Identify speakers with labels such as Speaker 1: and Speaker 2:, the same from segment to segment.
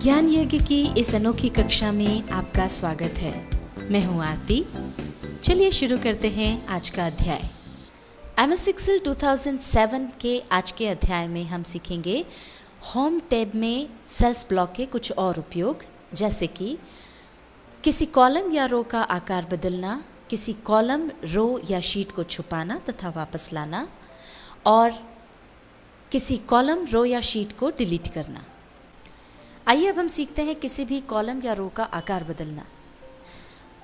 Speaker 1: ज्ञान यज्ञ की इस अनोखी कक्षा में आपका स्वागत है। मैं हूं आरती। चलिए शुरू करते हैं आज का अध्याय। MS Excel 2007 के आज के अध्याय में हम सीखेंगे होम टैब में सेल्स ब्लॉक के कुछ और उपयोग, जैसे कि किसी कॉलम या रो का आकार बदलना, किसी कॉलम, रो या शीट को छुपाना तथा वापस लाना, और किसी कॉलम, रो या शीट को डिलीट करना। आइए अब हम सीखते हैं किसी भी कॉलम या रो का आकार बदलना।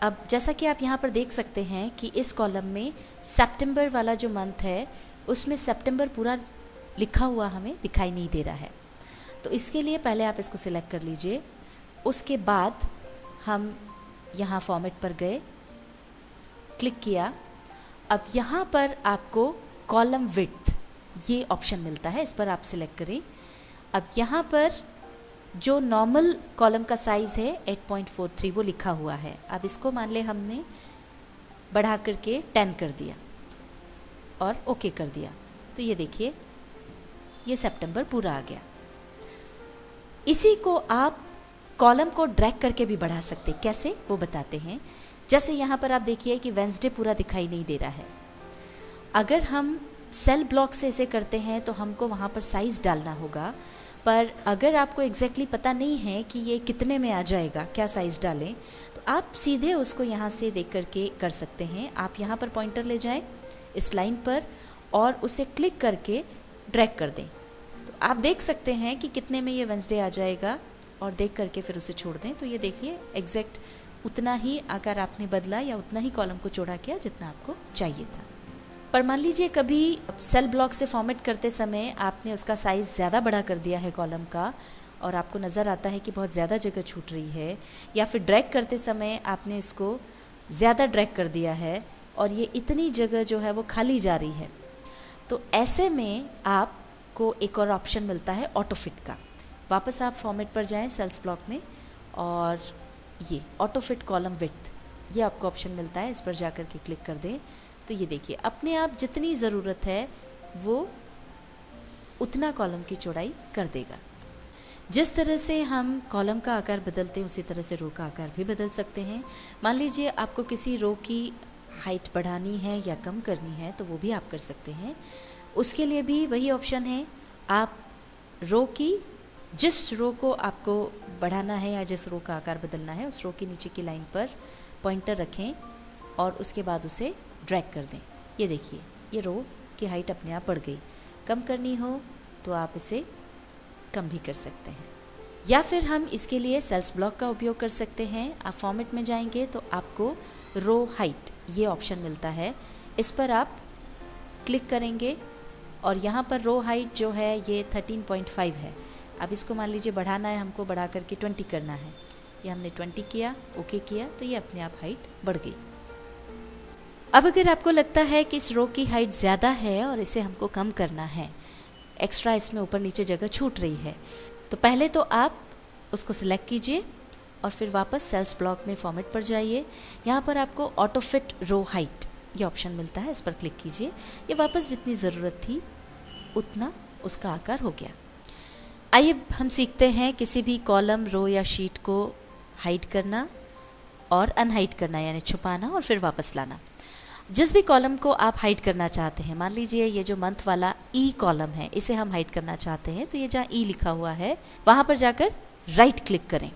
Speaker 1: अब जैसा कि आप यहाँ पर देख सकते हैं कि इस कॉलम में सितंबर वाला जो मंथ है उसमें सितंबर पूरा लिखा हुआ हमें दिखाई नहीं दे रहा है। तो इसके लिए पहले आप इसको सिलेक्ट कर लीजिए। उसके बाद हम यहाँ फॉर्मेट पर गए, क्लिक किया। अब यहाँ पर आपको कॉलम विड्थ ये ऑप्शन मिलता है, इस पर आप सिलेक्ट करें। अब यहाँ पर जो नॉर्मल कॉलम का साइज़ है 8.43 वो लिखा हुआ है। अब इसको मान ले हमने बढ़ा करके 10 कर दिया और ओके कर दिया, तो ये देखिए ये सितंबर पूरा आ गया। इसी को आप कॉलम को ड्रैग करके भी बढ़ा सकते, कैसे वो बताते हैं। जैसे यहाँ पर आप देखिए कि वेंसडे पूरा दिखाई नहीं दे रहा है। अगर हम सेल ब्लॉक से इसे करते हैं तो हमको वहाँ पर साइज़ डालना होगा, पर अगर आपको एग्जैक्टली पता नहीं है कि ये कितने में आ जाएगा, क्या साइज़ डालें, तो आप सीधे उसको यहाँ से देख करके कर सकते हैं। आप यहाँ पर पॉइंटर ले जाएं इस लाइन पर और उसे क्लिक करके ड्रैग कर दें, तो आप देख सकते हैं कि कितने में ये वेंसडे आ जाएगा, और देख करके फिर उसे छोड़ दें। तो ये देखिए एग्जैक्ट उतना ही आकार आपने बदला या उतना ही कॉलम को चौड़ा किया जितना आपको चाहिए था। पर मान लीजिए कभी सेल ब्लॉक से फॉर्मेट करते समय आपने उसका साइज़ ज़्यादा बड़ा कर दिया है कॉलम का, और आपको नज़र आता है कि बहुत ज़्यादा जगह छूट रही है, या फिर ड्रैग करते समय आपने इसको ज़्यादा ड्रैग कर दिया है और ये इतनी जगह जो है वो खाली जा रही है, तो ऐसे में आपको एक और ऑप्शन मिलता है ऑटो फिट का। वापस आप फॉर्मेट पर जाएँ सेल्स ब्लॉक में, और ये ऑटो फिट कॉलम विड्थ ये आपको ऑप्शन मिलता है। इस पर जा कर के क्लिक कर दें, तो ये देखिए अपने आप जितनी ज़रूरत है वो उतना कॉलम की चौड़ाई कर देगा। जिस तरह से हम कॉलम का आकार बदलते हैं उसी तरह से रो का आकार भी बदल सकते हैं। मान लीजिए आपको किसी रो की हाइट बढ़ानी है या कम करनी है, तो वो भी आप कर सकते हैं। उसके लिए भी वही ऑप्शन है, आप रो की जिस रो को आपको बढ़ाना है या जिस रो का आकार बदलना है उस रो के नीचे की लाइन पर पॉइंटर रखें और उसके बाद उसे ड्रैग कर दें। ये देखिए ये रो की हाइट अपने आप बढ़ गई। कम करनी हो तो आप इसे कम भी कर सकते हैं, या फिर हम इसके लिए सेल्स ब्लॉक का उपयोग कर सकते हैं। आप फॉर्मेट में जाएंगे तो आपको रो हाइट ये ऑप्शन मिलता है, इस पर आप क्लिक करेंगे और यहाँ पर रो हाइट जो है ये 13.5 है। अब इसको मान लीजिए बढ़ाना है, हमको बढ़ा करके 20 करना है। ये हमने 20 किया, ओके किया, तो ये अपने आप हाइट बढ़ गई। अब अगर आपको लगता है कि इस रो की हाइट ज़्यादा है और इसे हमको कम करना है, एक्स्ट्रा इसमें ऊपर नीचे जगह छूट रही है, तो पहले तो आप उसको सिलेक्ट कीजिए और फिर वापस सेल्स ब्लॉक में फॉर्मेट पर जाइए। यहाँ पर आपको ऑटो फिट रो हाइट ये ऑप्शन मिलता है, इस पर क्लिक कीजिए। ये वापस जितनी ज़रूरत थी उतना उसका आकार हो गया। आइए हम सीखते हैं किसी भी कॉलम, रो या शीट को हाइड करना और अनहाइड करना, यानी छुपाना और फिर वापस लाना। जिस भी कॉलम को आप हाइड करना चाहते हैं, मान लीजिए ये जो मंथ वाला ई कॉलम है इसे हम हाइड करना चाहते हैं, तो ये जहाँ ई लिखा हुआ है वहाँ पर जाकर राइट क्लिक करें।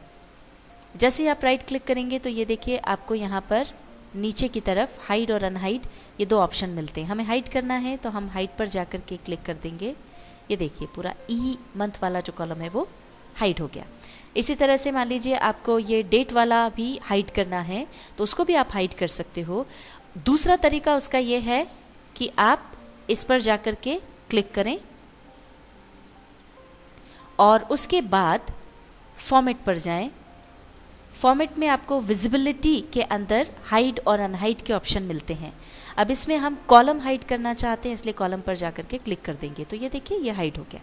Speaker 1: जैसे ही आप राइट क्लिक करेंगे तो ये देखिए आपको यहाँ पर नीचे की तरफ हाइड और अनहाइड ये दो ऑप्शन मिलते हैं। हमें हाइड करना है तो हम हाइड पर जाकर के क्लिक कर देंगे। ये देखिए पूरा ई मंथ वाला जो कॉलम है वो हाइड हो गया। इसी तरह से मान लीजिए आपको ये डेट वाला भी हाइड करना है तो उसको भी आप हाइड कर सकते हो। दूसरा तरीका उसका ये है कि आप इस पर जाकर के क्लिक करें और उसके बाद फॉर्मेट पर जाएं। फॉर्मेट में आपको विजिबिलिटी के अंदर हाइड और अनहाइड के ऑप्शन मिलते हैं। अब इसमें हम कॉलम हाइड करना चाहते हैं, इसलिए कॉलम पर जाकर के क्लिक कर देंगे, तो ये देखिए ये हाइड हो गया।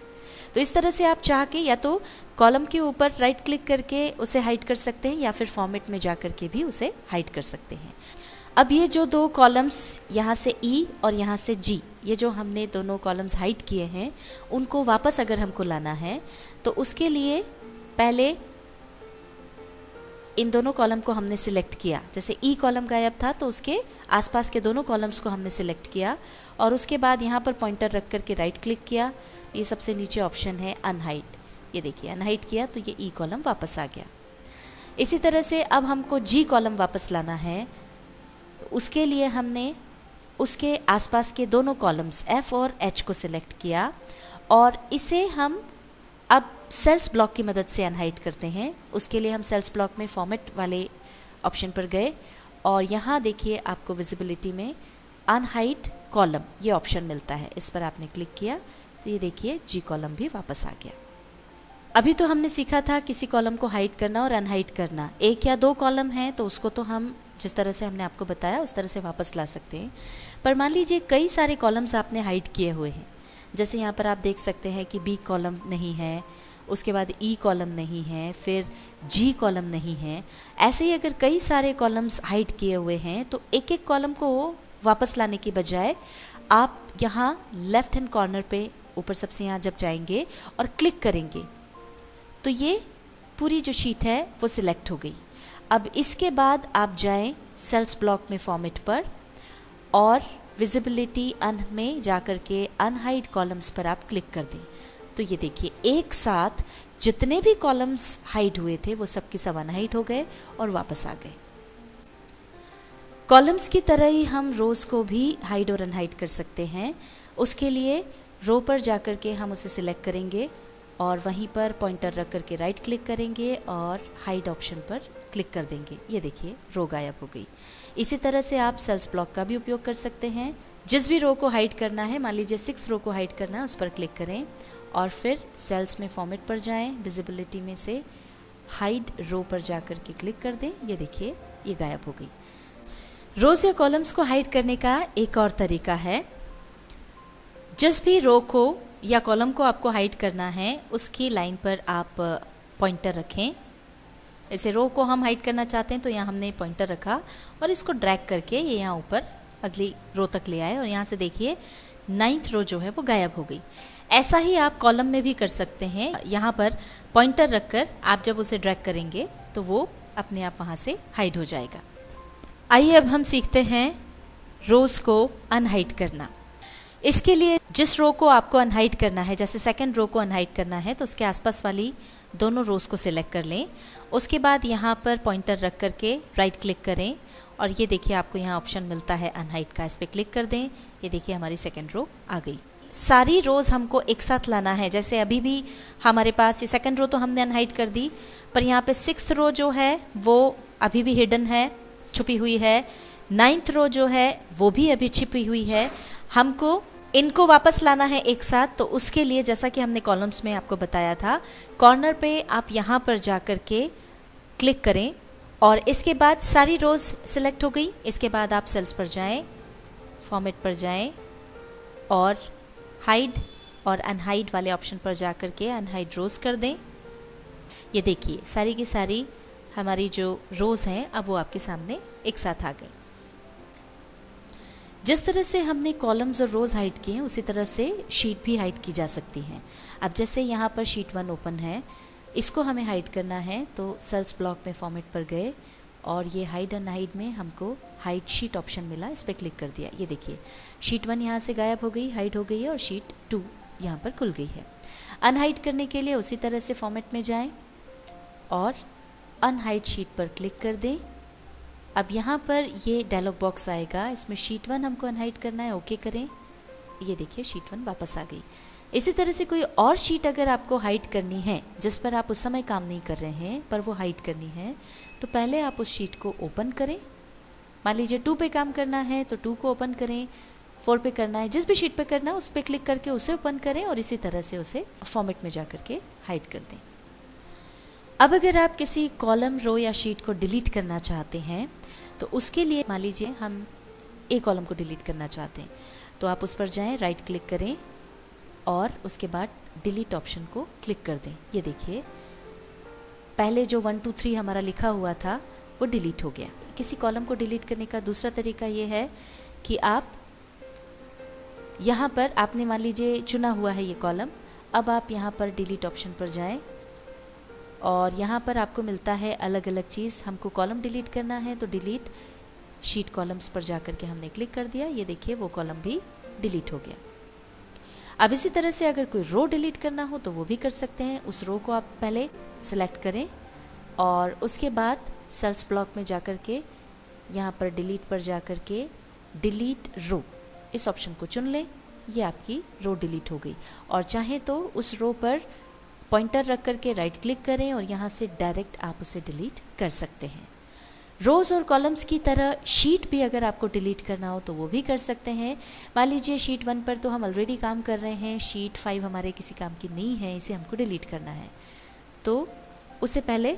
Speaker 1: तो इस तरह से आप चाह के या तो कॉलम के ऊपर राइट क्लिक करके उसे हाइड कर सकते हैं, या फिर फॉर्मेट में जाकर के भी उसे हाइड कर सकते हैं। अब ये जो दो कॉलम्स यहाँ से ई और यहाँ से जी, ये जो हमने दोनों कॉलम्स हाइड किए हैं, उनको वापस अगर हमको लाना है तो उसके लिए पहले इन दोनों कॉलम को हमने सिलेक्ट किया, जैसे ई कॉलम गायब था तो उसके आसपास के दोनों कॉलम्स को हमने सिलेक्ट किया और उसके बाद यहाँ पर पॉइंटर रख करके राइट क्लिक किया। ये सबसे नीचे ऑप्शन है अनहाइड, ये देखिए अनहाइड किया तो ये ई कॉलम वापस आ गया। इसी तरह से अब हमको जी कॉलम वापस लाना है, तो उसके लिए हमने उसके आसपास के दोनों कॉलम्स एफ और एच को सिलेक्ट किया और इसे हम अब सेल्स ब्लॉक की मदद से अनहाइड करते हैं। उसके लिए हम सेल्स ब्लॉक में फॉर्मेट वाले ऑप्शन पर गए और यहाँ देखिए आपको विजिबिलिटी में अनहाइड कॉलम ये ऑप्शन मिलता है, इस पर आपने क्लिक किया तो ये देखिए जी कॉलम भी वापस आ गया। अभी तो हमने सीखा था किसी कॉलम को हाइड करना और अनहाइड करना। एक या दो कॉलम हैं तो उसको तो हम जिस तरह से हमने आपको बताया उस तरह से वापस ला सकते हैं, पर मान लीजिए कई सारे कॉलम्स आपने हाइड किए हुए हैं, जैसे यहाँ पर आप देख सकते हैं कि बी कॉलम नहीं है, उसके बाद ई कॉलम नहीं है, फिर जी कॉलम नहीं है। ऐसे ही अगर कई सारे कॉलम्स हाइड किए हुए हैं तो एक एक कॉलम को वापस लाने की बजाय आप यहाँ लेफ्ट हैंड कॉर्नर पे ऊपर सबसे यहाँ जब जाएंगे और क्लिक करेंगे तो ये पूरी जो शीट है वो सिलेक्ट हो गई। अब इसके बाद आप जाएं सेल्स ब्लॉक में फॉर्मेट पर और विजिबिलिटी अन में जाकर के अनहाइड कॉलम्स पर आप क्लिक कर दें तो ये देखिए एक साथ जितने भी कॉलम्स हाइड हुए थे वो सब के सब अनहाइड हो गए और वापस आ गए। कॉलम्स की तरह ही हम रोज को भी हाइड और अनहाइड कर सकते हैं। उसके लिए रो पर जाकर के हम उसे सिलेक्ट करेंगे और वहीं पर पॉइंटर रख करके राइट क्लिक करेंगे और हाइड ऑप्शन पर क्लिक कर देंगे। ये देखिए रो गायब हो गई। इसी तरह से आप सेल्स ब्लॉक का भी उपयोग कर सकते हैं। जिस भी रो को हाइड करना है, मान लीजिए 6 रो को हाइड करना है, उस पर क्लिक करें और फिर सेल्स में फॉर्मेट पर जाएं, विजिबिलिटी में से हाइड रो पर जाकर के क्लिक कर दें। ये देखिए ये गायब हो गई। रोज या कॉलम्स को हाइड करने का एक और तरीका है, जिस भी रो को या कॉलम को आपको हाइड करना है उसकी लाइन पर आप पॉइंटर रखें। ऐसे रो को हम हाइड करना चाहते हैं तो यहाँ हमने पॉइंटर रखा और इसको ड्रैग करके ये यहाँ ऊपर अगली रो तक ले आए और यहाँ से देखिए 9th रो जो है वो गायब हो गई। ऐसा ही आप कॉलम में भी कर सकते हैं। यहाँ पर पॉइंटर रखकर आप जब उसे ड्रैग करेंगे तो वो अपने आप वहाँ से हाइड हो जाएगा। आइए अब हम सीखते हैं रोज को अनहाइड करना। इसके लिए जिस रो को आपको अनहाइड करना है, जैसे सेकंड रो को अनहाइड करना है तो उसके आसपास वाली दोनों रोज को सिलेक्ट कर लें। उसके बाद यहाँ पर पॉइंटर रख करके राइट क्लिक करें और ये देखिए आपको यहाँ ऑप्शन मिलता है अनहाइड का, इस पर क्लिक कर दें। ये देखिए हमारी सेकंड रो आ गई। सारी रोज हमको एक साथ लाना है। जैसे अभी भी हमारे पास ये सेकंड रो तो हमने अनहाइड कर दी, पर यहाँ पे 6th रो जो है वो अभी भी हिडन है, छुपी हुई है। 9th रो जो है वो भी अभी छिपी हुई है। हमको इनको वापस लाना है एक साथ, तो उसके लिए जैसा कि हमने कॉलम्स में आपको बताया था, कॉर्नर पे आप यहाँ पर जा कर के क्लिक करें और इसके बाद सारी रोज सिलेक्ट हो गई। इसके बाद आप सेल्स पर जाएं, फॉर्मेट पर जाएं और हाइड और अनहाइड वाले ऑप्शन पर जा कर के अनहाइड रोज कर दें। ये देखिए सारी की सारी हमारी जो रोज हैं अब वो आपके सामने एक साथ आ गई। जिस तरह से हमने कॉलम्स और रोज हाइड किए हैं उसी तरह से शीट भी हाइड की जा सकती हैं। अब जैसे यहाँ पर शीट 1 ओपन है, इसको हमें हाइड करना है तो सेल्स ब्लॉक में फॉर्मेट पर गए और ये हाइड अनहाइड में हमको हाइड शीट ऑप्शन मिला, इस पर क्लिक कर दिया। ये देखिए शीट 1 यहाँ से गायब हो गई, हाइड हो गई है और शीट 2 यहाँ पर खुल गई है। अनहाइड करने के लिए उसी तरह से फॉर्मेट में जाएं और अनहाइड शीट पर क्लिक कर दें। अब यहाँ पर ये डायलॉग बॉक्स आएगा, इसमें शीट 1 हमको अनहाइड करना है, ओके करें। ये देखिए शीट 1 वापस आ गई। इसी तरह से कोई और शीट अगर आपको हाइड करनी है जिस पर आप उस समय काम नहीं कर रहे हैं पर वो हाइड करनी है, तो पहले आप उस शीट को ओपन करें। मान लीजिए 2 पे काम करना है तो 2 को ओपन करें, 4 पे करना है, जिस भी शीट पे करना है उस पर क्लिक करके उसे ओपन करें और इसी तरह से उसे फॉर्मेट में जा करके हाइड कर दें। अब अगर आप किसी कॉलम, रो या शीट को डिलीट करना चाहते हैं तो उसके लिए मान लीजिए हम ए कॉलम को डिलीट करना चाहते हैं तो आप उस पर जाएं, राइट क्लिक करें और उसके बाद डिलीट ऑप्शन को क्लिक कर दें। ये देखिए पहले जो 1 2 3 हमारा लिखा हुआ था वो डिलीट हो गया। किसी कॉलम को डिलीट करने का दूसरा तरीका ये है कि आप यहाँ पर आपने मान लीजिए चुना हुआ है ये कॉलम, अब आप यहाँ पर डिलीट ऑप्शन पर जाएं और यहाँ पर आपको मिलता है अलग अलग चीज़। हमको कॉलम डिलीट करना है तो डिलीट शीट कॉलम्स पर जाकर के हमने क्लिक कर दिया, ये देखिए वो कॉलम भी डिलीट हो गया। अब इसी तरह से अगर कोई रो डिलीट करना हो तो वो भी कर सकते हैं। उस रो को आप पहले सिलेक्ट करें और उसके बाद सेल्स ब्लॉक में जाकर के यहाँ पर डिलीट पर जाकर के डिलीट रो इस ऑप्शन को चुन लें। ये आपकी रो डिलीट हो गई। और चाहे तो उस रो पर पॉइंटर रख करके राइट क्लिक करें और यहाँ से डायरेक्ट आप उसे डिलीट कर सकते हैं। रोज़ और कॉलम्स की तरह शीट भी अगर आपको डिलीट करना हो तो वो भी कर सकते हैं। मान लीजिए शीट 1 पर तो हम ऑलरेडी काम कर रहे हैं, शीट 5 हमारे किसी काम की नहीं है, इसे हमको डिलीट करना है, तो उसे पहले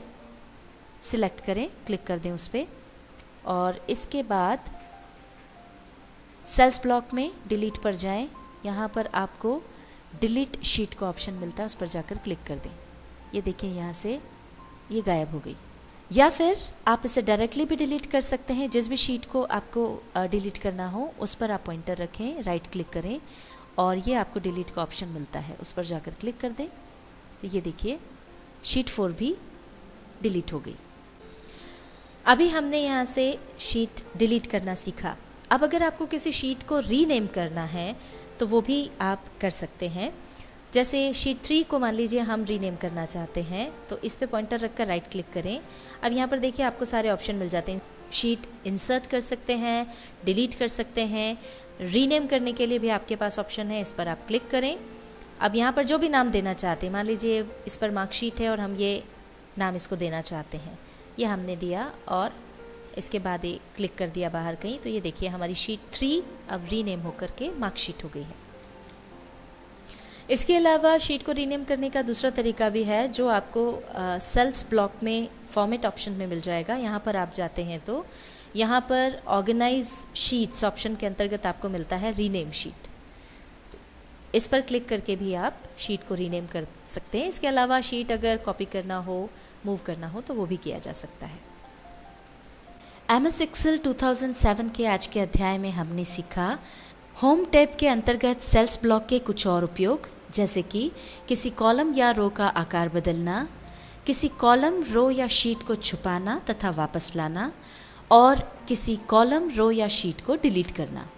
Speaker 1: सिलेक्ट करें, क्लिक कर दें उस पर और इसके बाद सेल्स ब्लॉक में डिलीट पर जाएं। यहाँ पर आपको डिलीट शीट का ऑप्शन मिलता है, उस पर जाकर क्लिक कर दें। ये देखिए यहाँ से ये गायब हो गई। या फिर आप इसे डायरेक्टली भी डिलीट कर सकते हैं। जिस भी शीट को आपको डिलीट करना हो उस पर आप पॉइंटर रखें, राइट क्लिक करें और ये आपको डिलीट का ऑप्शन मिलता है, उस पर जाकर क्लिक कर दें। तो ये देखिए शीट 4 भी डिलीट हो गई। अभी हमने यहाँ से शीट डिलीट करना सीखा। अब अगर आपको किसी शीट को रीनेम करना है तो वो भी आप कर सकते हैं। जैसे शीट 3 को मान लीजिए हम रीनेम करना चाहते हैं तो इस पे पॉइंटर रखकर राइट क्लिक करें। अब यहाँ पर देखिए आपको सारे ऑप्शन मिल जाते हैं। शीट इंसर्ट कर सकते हैं, डिलीट कर सकते हैं, रीनेम करने के लिए भी आपके पास ऑप्शन है, इस पर आप क्लिक करें। अब यहाँ पर जो भी नाम देना चाहते हैं, मान लीजिए इस पर मार्कशीट है और हम ये नाम इसको देना चाहते हैं, ये हमने दिया और इसके बाद ये क्लिक कर दिया बाहर कहीं, तो ये देखिए हमारी शीट 3 अब रीनेम होकर के मार्कशीट हो गई है। इसके अलावा शीट को रीनेम करने का दूसरा तरीका भी है जो आपको सेल्स ब्लॉक में फॉर्मेट ऑप्शन में मिल जाएगा। यहाँ पर आप जाते हैं तो यहाँ पर ऑर्गेनाइज शीट्स ऑप्शन के अंतर्गत आपको मिलता है रीनेम शीट। इस पर क्लिक करके भी आप शीट को रीनेम कर सकते हैं। इसके अलावा शीट अगर कॉपी करना हो, मूव करना हो तो वो भी किया जा सकता है।
Speaker 2: MS Excel 2007 के आज के अध्याय में हमने सीखा होम टैब के अंतर्गत सेल्स ब्लॉक के कुछ और उपयोग, जैसे कि किसी कॉलम या रो का आकार बदलना, किसी कॉलम, रो या शीट को छुपाना तथा वापस लाना और किसी कॉलम, रो या शीट को डिलीट करना।